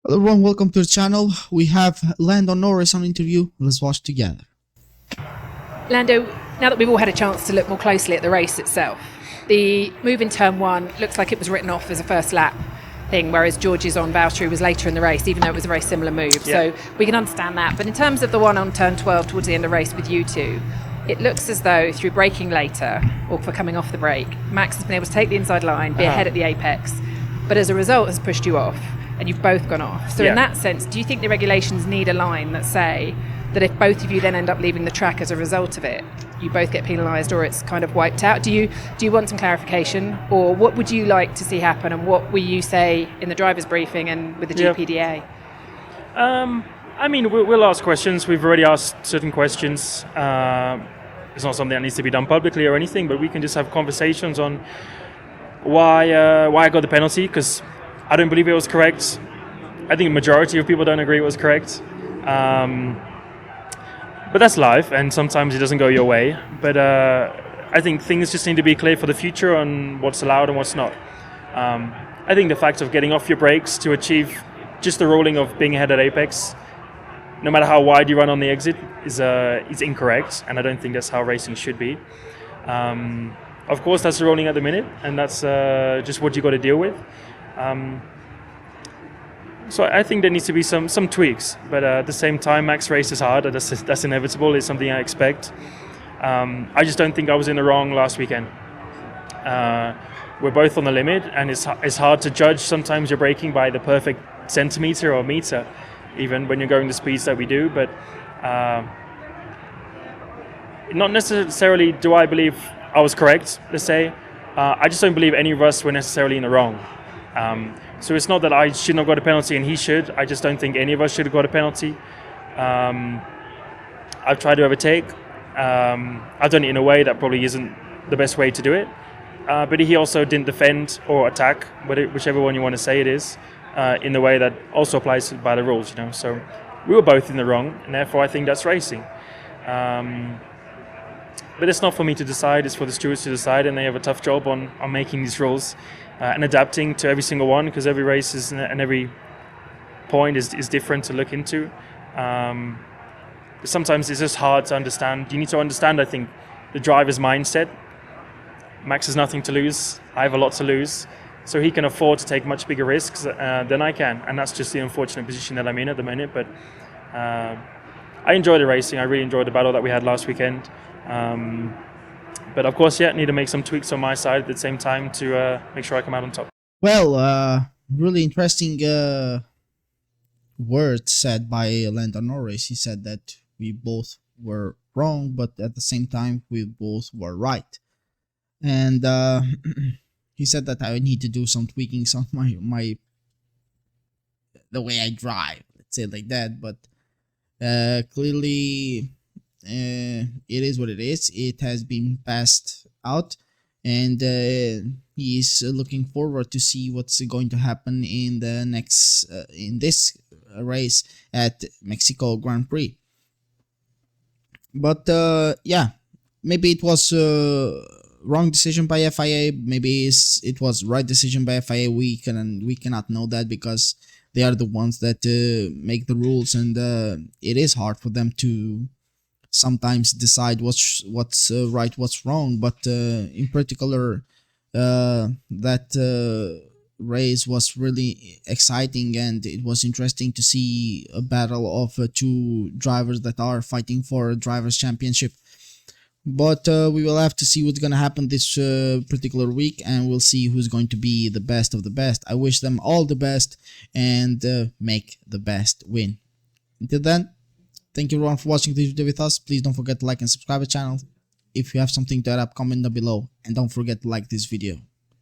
Hello everyone, welcome to the channel. We have Lando Norris on interview. Let's watch together. Lando, now that we've all had a chance to look more closely at the race itself, the move in turn one looks like it was written off as a first lap thing, whereas George's on Valtteri was later in the race, even though it was a very similar move. Yeah. So we can understand that. But in terms of the one on turn 12 towards the end of the race with you two, it looks as though through braking later, or for coming off the brake, Max has been able to take the inside line, be ahead at the apex, but as a result has pushed you off, and you've both gone off. So in that sense, do you think the regulations need a line that say that if both of you then end up leaving the track as a result of it, you both get penalised or it's kind of wiped out? Do you want some clarification, or what would you like to see happen, and what will you say in the driver's briefing and with the GPDA? I mean, we'll ask questions. We've already asked certain questions. It's not something that needs to be done publicly or anything, but we can just have conversations on why I got the penalty, because I don't believe it was correct. I think the majority of people don't agree it was correct. But that's life, and sometimes it doesn't go your way. But I think things just need to be clear for the future on what's allowed and what's not. I think the fact of getting off your brakes to achieve just the rolling of being ahead at apex, no matter how wide you run on the exit, is incorrect, and I don't think that's how racing should be. Of course, that's the rolling at the minute, and that's just what you got to deal with. So I think there needs to be some tweaks, but at the same time, Max races hard. That's inevitable. It's something I expect. I just don't think I was in the wrong last weekend. We're both on the limit, and it's hard to judge. Sometimes you're braking by the perfect centimeter or meter, even when you're going the speeds that we do. But not necessarily do I believe I was correct, let's say. I just don't believe any of us were necessarily in the wrong. So it's not that I shouldn't have got a penalty and he should. I just don't think any of us should have got a penalty. I've tried to overtake. I've done it in a way that probably isn't the best way to do it. But he also didn't defend or attack, whichever one you want to say it is, in the way that also applies by the rules, So we were both in the wrong, and therefore I think that's racing. But it's not for me to decide, it's for the stewards to decide, and they have a tough job on making these rules and adapting to every single one, because every race is, and every point is different to look into. But sometimes it's just hard to understand. You need to understand, I think, the driver's mindset. Max has nothing to lose, I have a lot to lose, so he can afford to take much bigger risks than I can, and that's just the unfortunate position that I'm in at the minute. But I enjoy the racing, I really enjoyed the battle that we had last weekend. But of course, need to make some tweaks on my side at the same time to make sure I come out on top. Well, really interesting words said by Lando Norris. He said that we both were wrong, but at the same time, we both were right. And he said that I need to do some tweakings on the way I drive, let's say it like that. But clearly, it is what it is. It has been passed out, and he's looking forward to see what's going to happen in the next in this race at Mexico Grand Prix. But maybe it was wrong decision by FIA. Maybe it was right decision by FIA. We cannot know that, because they are the ones that make the rules, and it is hard for them to sometimes decide what's right, what's wrong. But in particular, that race was really exciting, and it was interesting to see a battle of two drivers that are fighting for a drivers' championship. But we will have to see what's going to happen this particular week, and we'll see who's going to be the best of the best. I wish them all the best, and make the best win. Until then, thank you everyone for watching this video with us. Please don't forget to like and subscribe to the channel. If you have something to add up, comment down below, and don't forget to like this video.